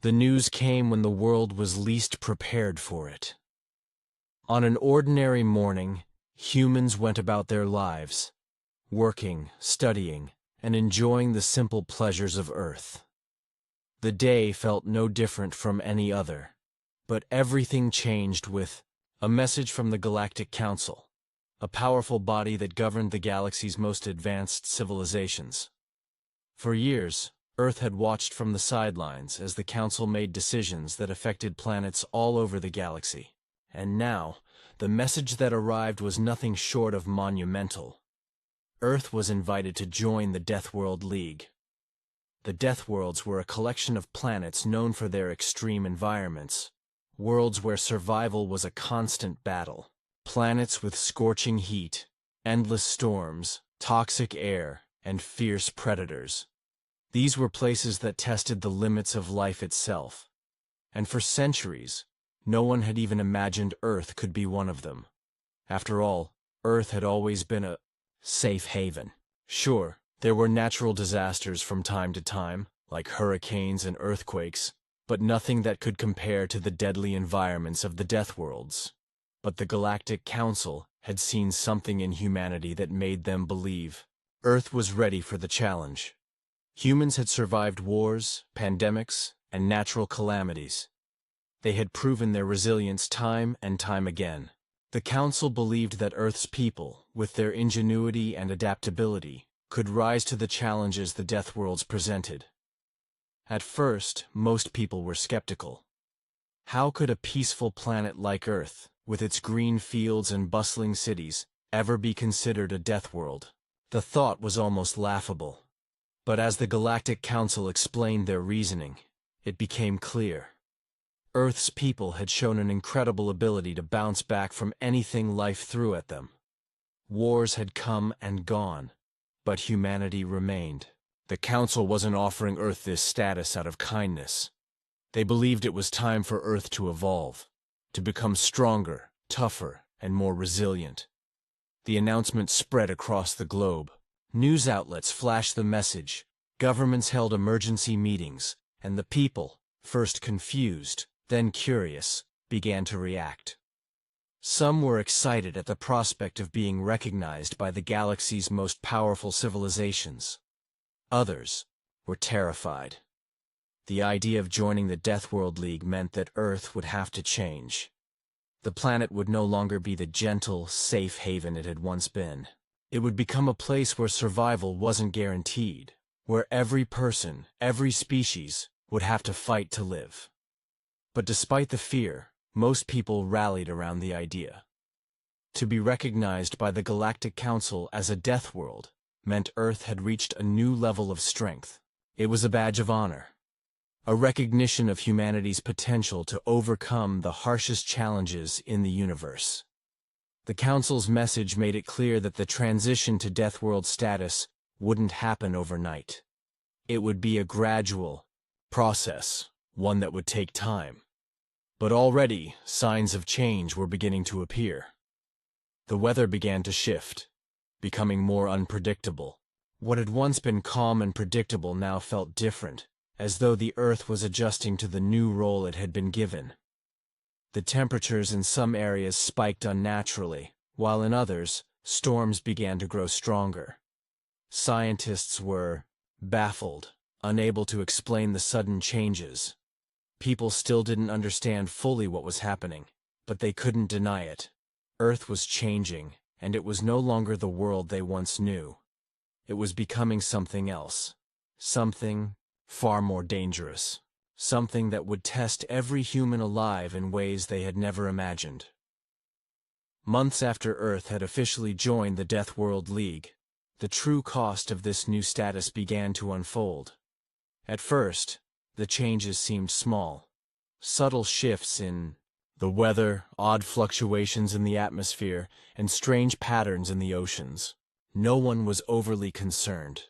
The news came when the world was least prepared for it. On an ordinary morning, humans went about their lives, working, studying, and enjoying the simple pleasures of Earth. The day felt no different from any other, but everything changed with a message from the Galactic Council, a powerful body that governed the galaxy's most advanced civilizations. For years, Earth had watched from the sidelines as the Council made decisions that affected planets all over the galaxy. And now, the message that arrived was nothing short of monumental. Earth was invited to join the Deathworld League. The Deathworlds were a collection of planets known for their extreme environments, worlds where survival was a constant battle, planets with scorching heat, endless storms, toxic air, and fierce predators. These were places that tested the limits of life itself. And for centuries, no one had even imagined Earth could be one of them. After all, Earth had always been a safe haven. Sure, there were natural disasters from time to time, like hurricanes and earthquakes, but nothing that could compare to the deadly environments of the Deathworlds. But the Galactic Council had seen something in humanity that made them believe Earth was ready for the challenge. Humans had survived wars, pandemics, and natural calamities. They had proven their resilience time and time again. The Council believed that Earth's people, with their ingenuity and adaptability, could rise to the challenges the Deathworlds presented. At first, most people were skeptical. How could a peaceful planet like Earth, with its green fields and bustling cities, ever be considered a Deathworld? The thought was almost laughable. But as the Galactic Council explained their reasoning, it became clear. Earth's people had shown an incredible ability to bounce back from anything life threw at them. Wars had come and gone, but humanity remained. The Council wasn't offering Earth this status out of kindness. They believed it was time for Earth to evolve, to become stronger, tougher, and more resilient. The announcement spread across the globe. News outlets flashed the message, governments held emergency meetings, and the people, first confused, then curious, began to react. Some were excited at the prospect of being recognized by the galaxy's most powerful civilizations. Others were terrified. The idea of joining the Deathworld League meant that Earth would have to change. The planet would no longer be the gentle, safe haven it had once been. It would become a place where survival wasn't guaranteed, where every person, every species, would have to fight to live. But despite the fear, most people rallied around the idea. To be recognized by the Galactic Council as a Deathworld meant Earth had reached a new level of strength. It was a badge of honor, a recognition of humanity's potential to overcome the harshest challenges in the universe. The Council's message made it clear that the transition to Deathworld status wouldn't happen overnight. It would be a gradual process, one that would take time. But already, signs of change were beginning to appear. The weather began to shift, becoming more unpredictable. What had once been calm and predictable now felt different, as though the Earth was adjusting to the new role it had been given. The temperatures in some areas spiked unnaturally, while in others, storms began to grow stronger. Scientists were baffled, unable to explain the sudden changes. People still didn't understand fully what was happening, but they couldn't deny it. Earth was changing, and it was no longer the world they once knew. It was becoming something else, something far more dangerous. Something that would test every human alive in ways they had never imagined. Months after Earth had officially joined the Deathworld League, the true cost of this new status began to unfold. At first, the changes seemed small. Subtle shifts in the weather, odd fluctuations in the atmosphere, and strange patterns in the oceans. No one was overly concerned.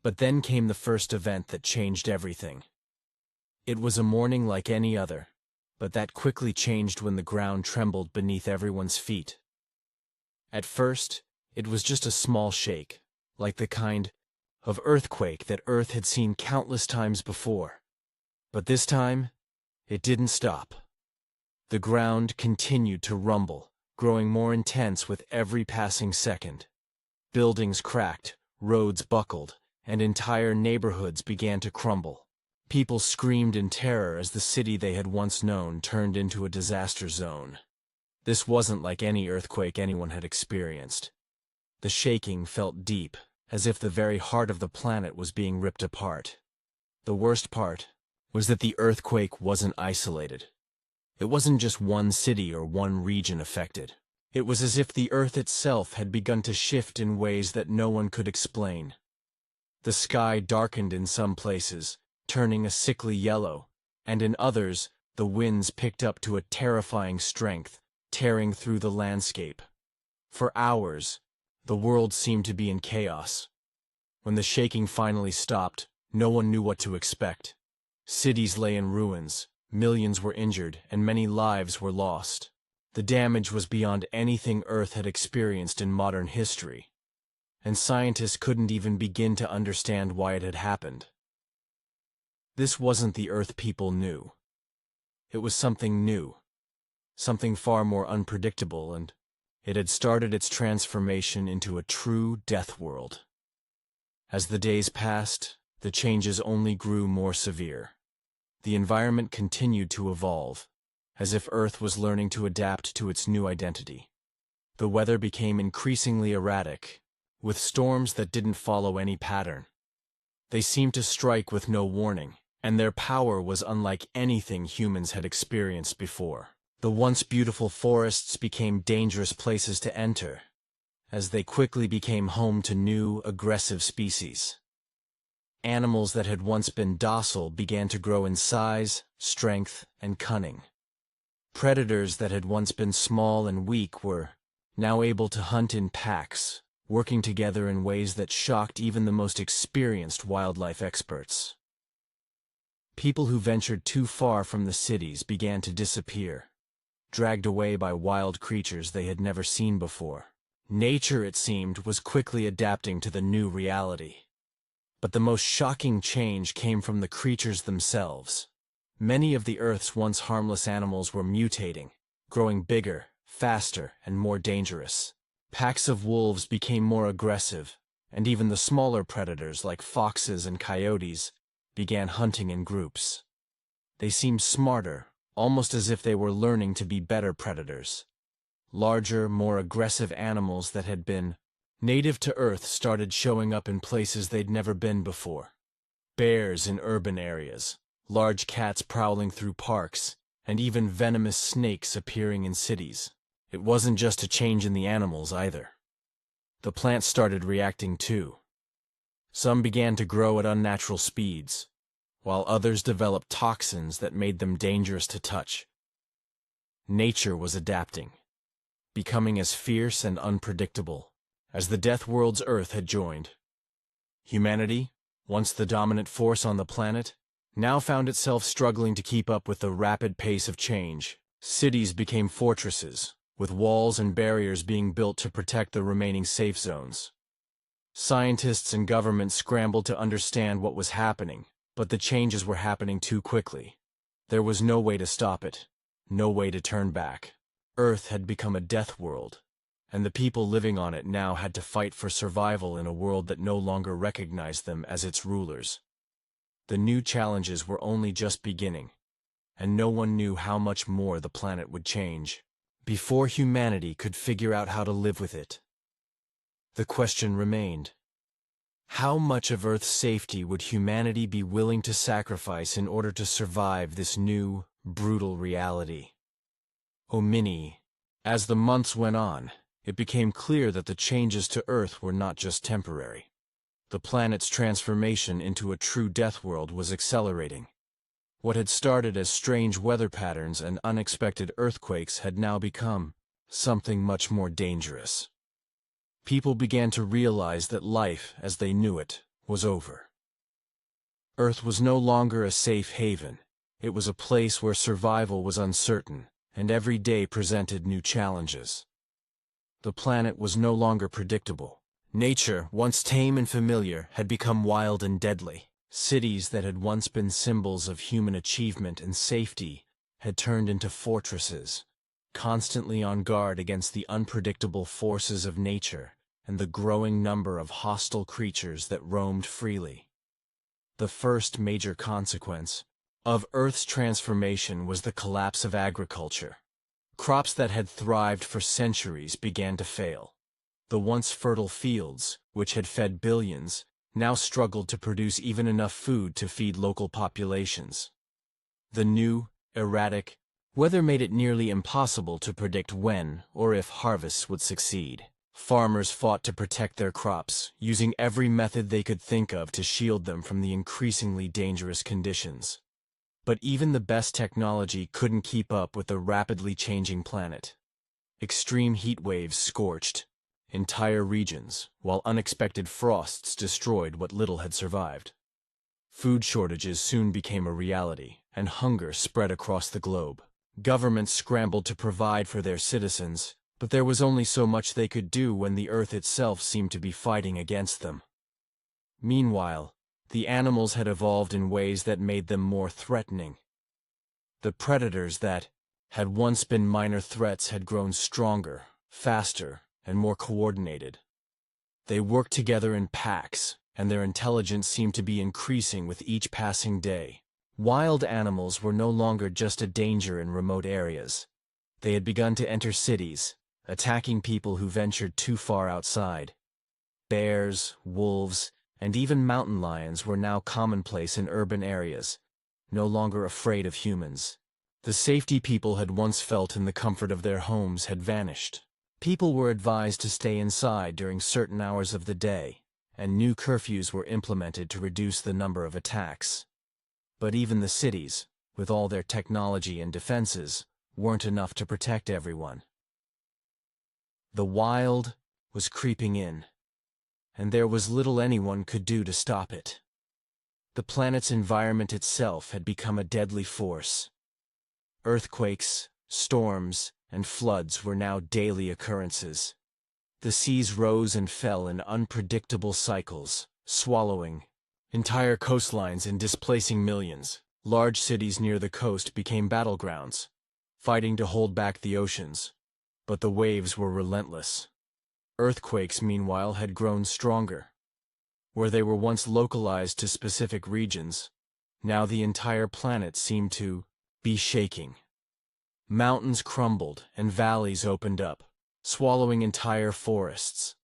But then came the first event that changed everything. It was a morning like any other, but that quickly changed when the ground trembled beneath everyone's feet. At first, it was just a small shake, like the kind of earthquake that Earth had seen countless times before. But this time, it didn't stop. The ground continued to rumble, growing more intense with every passing second. Buildings cracked, roads buckled, and entire neighborhoods began to crumble. People screamed in terror as the city they had once known turned into a disaster zone. This wasn't like any earthquake anyone had experienced. The shaking felt deep, as if the very heart of the planet was being ripped apart. The worst part was that the earthquake wasn't isolated. It wasn't just one city or one region affected. It was as if the Earth itself had begun to shift in ways that no one could explain. The sky darkened in some places, turning a sickly yellow, and in others, the winds picked up to a terrifying strength, tearing through the landscape. For hours, the world seemed to be in chaos. When the shaking finally stopped, no one knew what to expect. Cities lay in ruins, millions were injured, and many lives were lost. The damage was beyond anything Earth had experienced in modern history, and scientists couldn't even begin to understand why it had happened. This wasn't the Earth people knew. It was something new, something far more unpredictable, and it had started its transformation into a true death world. As the days passed, the changes only grew more severe. The environment continued to evolve, as if Earth was learning to adapt to its new identity. The weather became increasingly erratic, with storms that didn't follow any pattern. They seemed to strike with no warning, and their power was unlike anything humans had experienced before. The once beautiful forests became dangerous places to enter, as they quickly became home to new, aggressive species. Animals that had once been docile began to grow in size, strength, and cunning. Predators that had once been small and weak were now able to hunt in packs, working together in ways that shocked even the most experienced wildlife experts. People who ventured too far from the cities began to disappear, dragged away by wild creatures they had never seen before. Nature, it seemed, was quickly adapting to the new reality. But the most shocking change came from the creatures themselves. Many of the Earth's once harmless animals were mutating, growing bigger, faster, and more dangerous. Packs of wolves became more aggressive, and even the smaller predators like foxes and coyotes began hunting in groups. They seemed smarter, almost as if they were learning to be better predators. Larger, more aggressive animals that had been native to Earth started showing up in places they'd never been before. Bears in urban areas, large cats prowling through parks, and even venomous snakes appearing in cities. It wasn't just a change in the animals either. The plants started reacting too. Some began to grow at unnatural speeds, while others developed toxins that made them dangerous to touch. Nature was adapting, becoming as fierce and unpredictable as the Death World's Earth had joined. Humanity, once the dominant force on the planet, now found itself struggling to keep up with the rapid pace of change. Cities became fortresses, with walls and barriers being built to protect the remaining safe zones. Scientists and governments scrambled to understand what was happening, but the changes were happening too quickly. There was no way to stop it, no way to turn back. Earth had become a death world, and the people living on it now had to fight for survival in a world that no longer recognized them as its rulers. The new challenges were only just beginning, and no one knew how much more the planet would change before humanity could figure out how to live with it. The question remained: how much of Earth's safety would humanity be willing to sacrifice in order to survive this new, brutal reality? As the months went on, it became clear that the changes to Earth were not just temporary. The planet's transformation into a true death world was accelerating. What had started as strange weather patterns and unexpected earthquakes had now become something much more dangerous. People began to realize that life, as they knew it, was over. Earth was no longer a safe haven. It was a place where survival was uncertain, and every day presented new challenges. The planet was no longer predictable. Nature, once tame and familiar, had become wild and deadly. Cities that had once been symbols of human achievement and safety had turned into fortresses, constantly on guard against the unpredictable forces of nature and the growing number of hostile creatures that roamed freely. The first major consequence of Earth's transformation was the collapse of agriculture. Crops that had thrived for centuries began to fail. The once fertile fields, which had fed billions, now struggled to produce even enough food to feed local populations. The new, erratic weather made it nearly impossible to predict when or if harvests would succeed. Farmers fought to protect their crops, using every method they could think of to shield them from the increasingly dangerous conditions. But even the best technology couldn't keep up with the rapidly changing planet. Extreme heat waves scorched entire regions, while unexpected frosts destroyed what little had survived. Food shortages soon became a reality, and hunger spread across the globe. Governments scrambled to provide for their citizens, but there was only so much they could do when the Earth itself seemed to be fighting against them. Meanwhile, the animals had evolved in ways that made them more threatening. The predators that had once been minor threats had grown stronger, faster, and more coordinated. They worked together in packs, and their intelligence seemed to be increasing with each passing day. Wild animals were no longer just a danger in remote areas. They had begun to enter cities, attacking people who ventured too far outside. Bears, wolves, and even mountain lions were now commonplace in urban areas, no longer afraid of humans. The safety people had once felt in the comfort of their homes had vanished. People were advised to stay inside during certain hours of the day, and new curfews were implemented to reduce the number of attacks. But even the cities, with all their technology and defenses, weren't enough to protect everyone. The wild was creeping in, and there was little anyone could do to stop it. The planet's environment itself had become a deadly force. Earthquakes, storms, and floods were now daily occurrences. The seas rose and fell in unpredictable cycles, swallowing entire coastlines and displacing millions. Large cities near the coast became battlegrounds, fighting to hold back the oceans. But the waves were relentless. Earthquakes, meanwhile, had grown stronger. Where they were once localized to specific regions, now the entire planet seemed to be shaking. Mountains crumbled and valleys opened up, swallowing entire forests.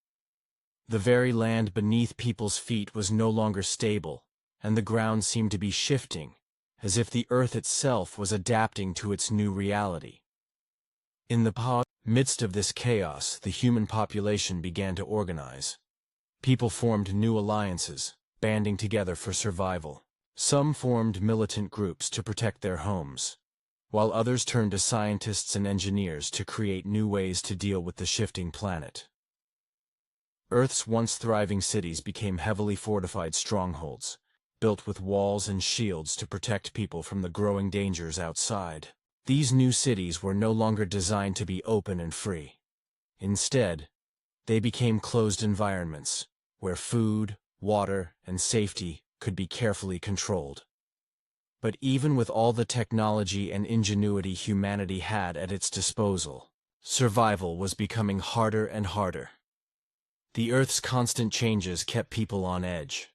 The very land beneath people's feet was no longer stable, and the ground seemed to be shifting, as if the earth itself was adapting to its new reality. In the midst of this chaos, the human population began to organize. People formed new alliances, banding together for survival. Some formed militant groups to protect their homes, while others turned to scientists and engineers to create new ways to deal with the shifting planet. Earth's once thriving cities became heavily fortified strongholds, built with walls and shields to protect people from the growing dangers outside. These new cities were no longer designed to be open and free. Instead, they became closed environments, where food, water, and safety could be carefully controlled. But even with all the technology and ingenuity humanity had at its disposal, survival was becoming harder and harder. The Earth's constant changes kept people on edge.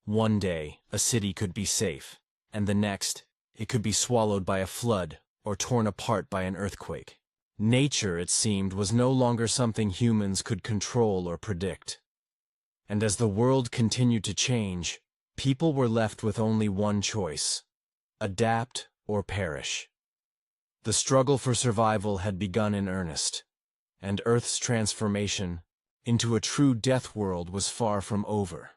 One day, a city could be safe, and the next, it could be swallowed by a flood or torn apart by an earthquake. Nature, it seemed, was no longer something humans could control or predict. And as the world continued to change, people were left with only one choice: adapt or perish. The struggle for survival had begun in earnest, and Earth's transformation into a true death world was far from over.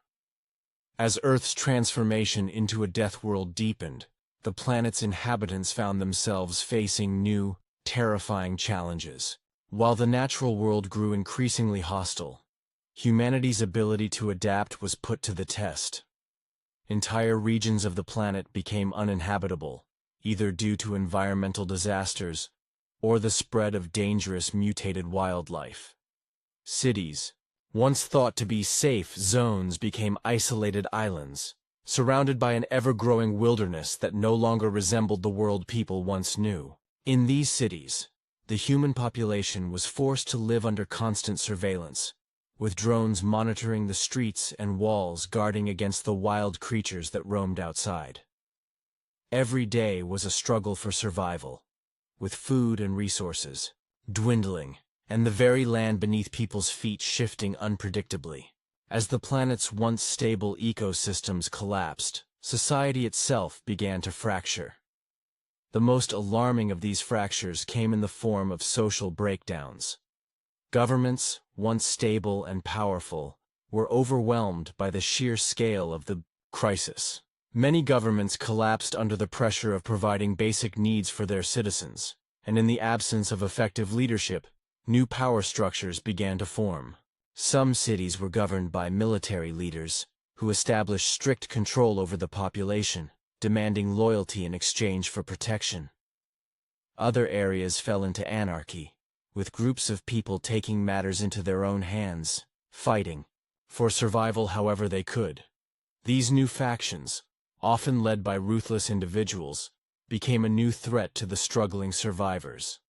As Earth's transformation into a death world deepened, the planet's inhabitants found themselves facing new, terrifying challenges. While the natural world grew increasingly hostile, humanity's ability to adapt was put to the test. Entire regions of the planet became uninhabitable, either due to environmental disasters or the spread of dangerous mutated wildlife. Cities, once thought to be safe zones, became isolated islands, surrounded by an ever-growing wilderness that no longer resembled the world people once knew. In these cities, the human population was forced to live under constant surveillance, with drones monitoring the streets and walls guarding against the wild creatures that roamed outside. Every day was a struggle for survival, with food and resources dwindling, and the very land beneath people's feet shifting unpredictably. As the planet's once stable ecosystems collapsed, society itself began to fracture. The most alarming of these fractures came in the form of social breakdowns. Governments, once stable and powerful, were overwhelmed by the sheer scale of the crisis. Many governments collapsed under the pressure of providing basic needs for their citizens, and in the absence of effective leadership, new power structures began to form. Some cities were governed by military leaders, who established strict control over the population, demanding loyalty in exchange for protection. Other areas fell into anarchy, with groups of people taking matters into their own hands, fighting for survival however they could. These new factions, often led by ruthless individuals, became a new threat to the struggling survivors.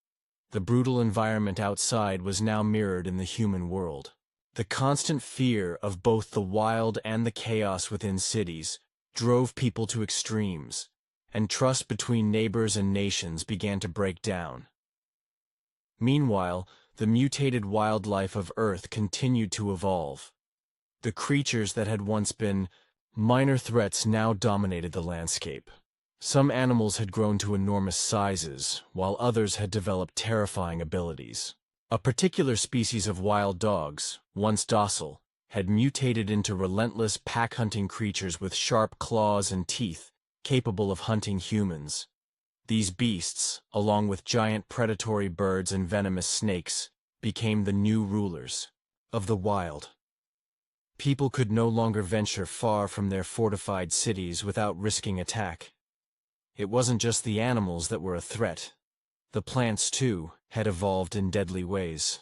The brutal environment outside was now mirrored in the human world. The constant fear of both the wild and the chaos within cities drove people to extremes, and trust between neighbors and nations began to break down. Meanwhile, the mutated wildlife of Earth continued to evolve. The creatures that had once been minor threats now dominated the landscape. Some animals had grown to enormous sizes, while others had developed terrifying abilities. A particular species of wild dogs, once docile, had mutated into relentless pack-hunting creatures with sharp claws and teeth, capable of hunting humans. These beasts, along with giant predatory birds and venomous snakes, became the new rulers of the wild. People could no longer venture far from their fortified cities without risking attack. It wasn't just the animals that were a threat. The plants, too, had evolved in deadly ways.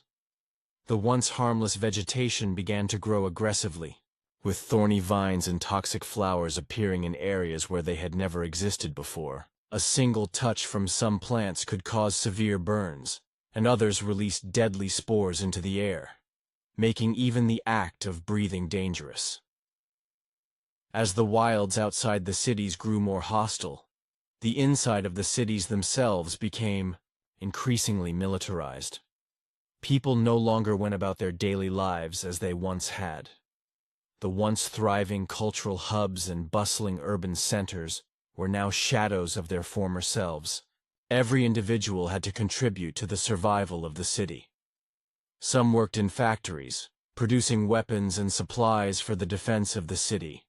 The once harmless vegetation began to grow aggressively, with thorny vines and toxic flowers appearing in areas where they had never existed before. A single touch from some plants could cause severe burns, and others released deadly spores into the air, making even the act of breathing dangerous. As the wilds outside the cities grew more hostile, the inside of the cities themselves became increasingly militarized. People no longer went about their daily lives as they once had. The once thriving cultural hubs and bustling urban centers were now shadows of their former selves. Every individual had to contribute to the survival of the city. Some worked in factories, producing weapons and supplies for the defense of the city,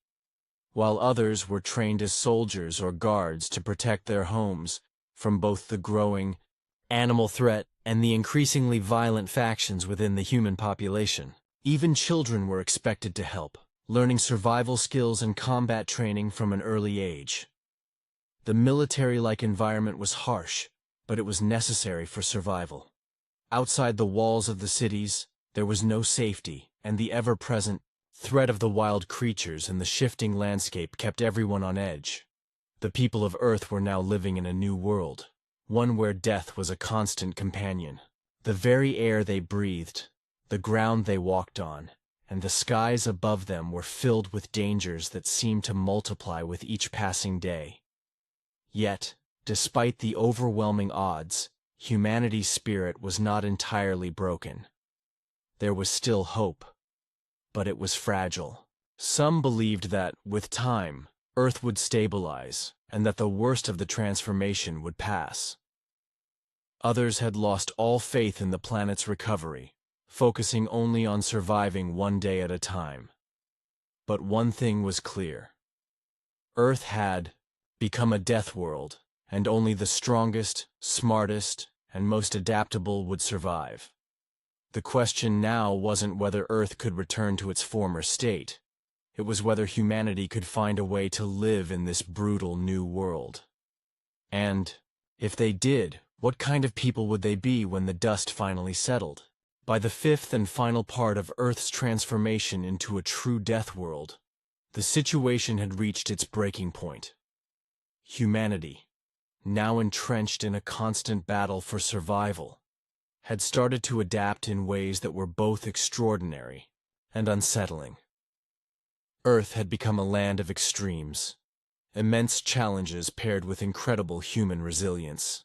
while others were trained as soldiers or guards to protect their homes from both the growing animal threat and the increasingly violent factions within the human population. Even children were expected to help, learning survival skills and combat training from an early age. The military-like environment was harsh, but it was necessary for survival. Outside the walls of the cities, there was no safety, and the ever-present threat of the wild creatures and the shifting landscape kept everyone on edge. The people of Earth were now living in a new world, one where death was a constant companion. The very air they breathed, the ground they walked on, and the skies above them were filled with dangers that seemed to multiply with each passing day. Yet, despite the overwhelming odds, humanity's spirit was not entirely broken. There was still hope, but it was fragile. Some believed that, with time, Earth would stabilize, and that the worst of the transformation would pass. Others had lost all faith in the planet's recovery, focusing only on surviving one day at a time. But one thing was clear. Earth had become a death world, and only the strongest, smartest, and most adaptable would survive. The question now wasn't whether Earth could return to its former state. It was whether humanity could find a way to live in this brutal new world. And, if they did, what kind of people would they be when the dust finally settled? By the fifth and final part of Earth's transformation into a true death world, The situation had reached its breaking point. Humanity, now entrenched in a constant battle for survival, had started to adapt in ways that were both extraordinary and unsettling. Earth had become a land of extremes, immense challenges paired with incredible human resilience.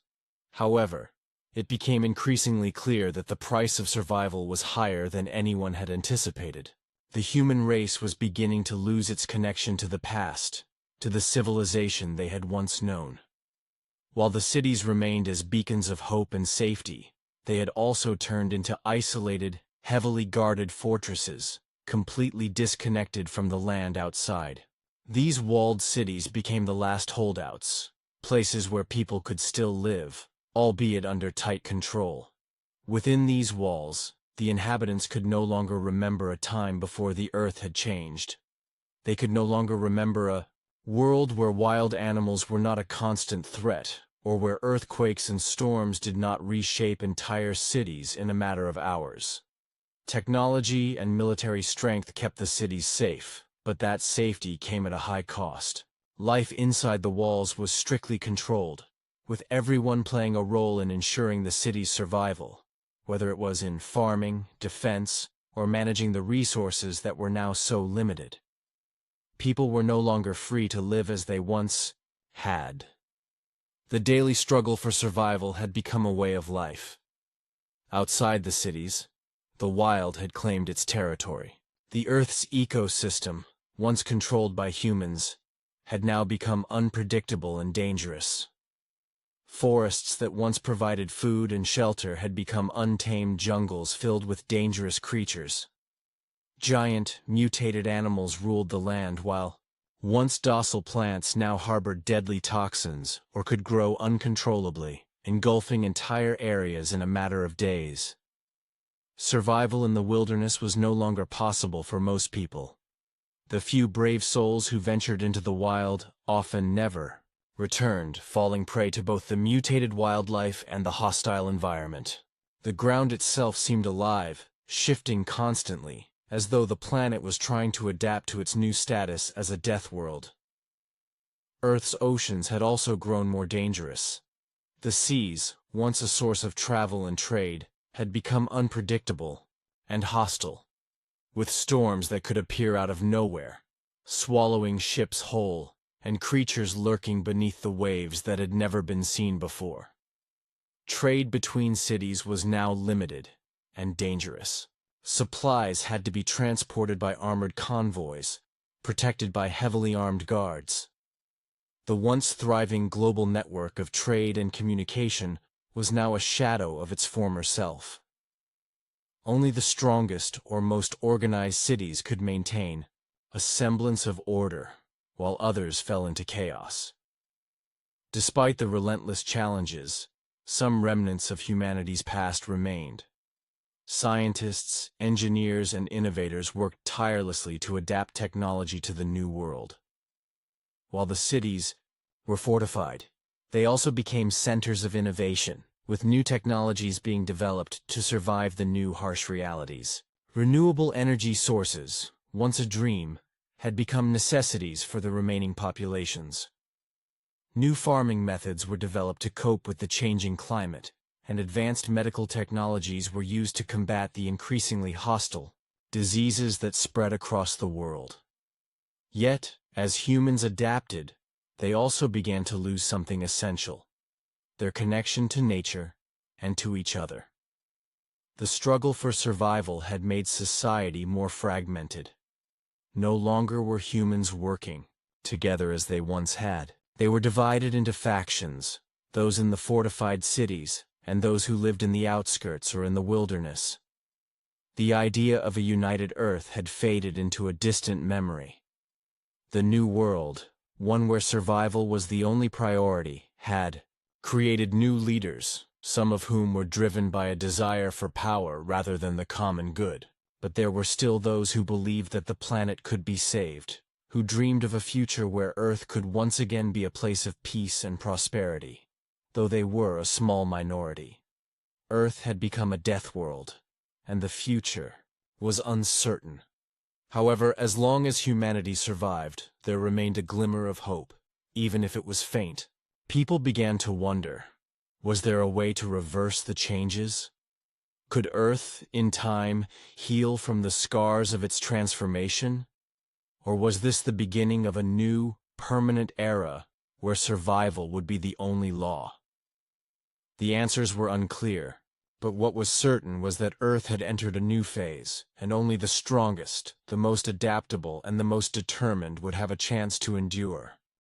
However, it became increasingly clear that the price of survival was higher than anyone had anticipated. The human race was beginning to lose its connection to the past, to the civilization they had once known. While the cities remained as beacons of hope and safety, they had also turned into isolated, heavily guarded fortresses, completely disconnected from the land outside. These walled cities became the last holdouts, places where people could still live, albeit under tight control. Within these walls, the inhabitants could no longer remember a time before the earth had changed. They could no longer remember a world where wild animals were not a constant threat, or where earthquakes and storms did not reshape entire cities in a matter of hours. Technology and military strength kept the cities safe, but that safety came at a high cost. Life inside the walls was strictly controlled, with everyone playing a role in ensuring the city's survival, whether it was in farming, defense, or managing the resources that were now so limited. People were no longer free to live as they once had. The daily struggle for survival had become a way of life. Outside the cities, the wild had claimed its territory. The Earth's ecosystem, once controlled by humans, had now become unpredictable and dangerous. Forests that once provided food and shelter had become untamed jungles filled with dangerous creatures. Giant, mutated animals ruled the land, while once docile plants now harbored deadly toxins or could grow uncontrollably, engulfing entire areas in a matter of days. Survival in the wilderness was no longer possible for most people. The few brave souls who ventured into the wild often never returned, falling prey to both the mutated wildlife and the hostile environment. The ground itself seemed alive, shifting constantly, as though the planet was trying to adapt to its new status as a death world. Earth's oceans had also grown more dangerous. The seas, once a source of travel and trade, had become unpredictable and hostile, with storms that could appear out of nowhere, swallowing ships whole, and creatures lurking beneath the waves that had never been seen before. Trade between cities was now limited and dangerous. Supplies had to be transported by armored convoys, protected by heavily armed guards. The once thriving global network of trade and communication was now a shadow of its former self. Only the strongest or most organized cities could maintain a semblance of order, while others fell into chaos. Despite the relentless challenges, some remnants of humanity's past remained. Scientists, engineers, and innovators worked tirelessly to adapt technology to the new world. While the cities were fortified, they also became centers of innovation, with new technologies being developed to survive the new harsh realities. Renewable energy sources, once a dream, had become necessities for the remaining populations. New farming methods were developed to cope with the changing climate, and advanced medical technologies were used to combat the increasingly hostile diseases that spread across the world. Yet, as humans adapted, they also began to lose something essential: their connection to nature and to each other. The struggle for survival had made society more fragmented. No longer were humans working together as they once had. They were divided into factions, those in the fortified cities, and those who lived in the outskirts or in the wilderness. The idea of a united Earth had faded into a distant memory. The new world, one where survival was the only priority, had created new leaders, some of whom were driven by a desire for power rather than the common good. But there were still those who believed that the planet could be saved, who dreamed of a future where Earth could once again be a place of peace and prosperity, though they were a small minority. Earth had become a death world, and the future was uncertain. However, as long as humanity survived, there remained a glimmer of hope, even if it was faint. People began to wonder, was there a way to reverse the changes? Could Earth, in time, heal from the scars of its transformation? Or was this the beginning of a new, permanent era where survival would be the only law? The answers were unclear, but what was certain was that Earth had entered a new phase, and only the strongest, the most adaptable, and the most determined would have a chance to endure.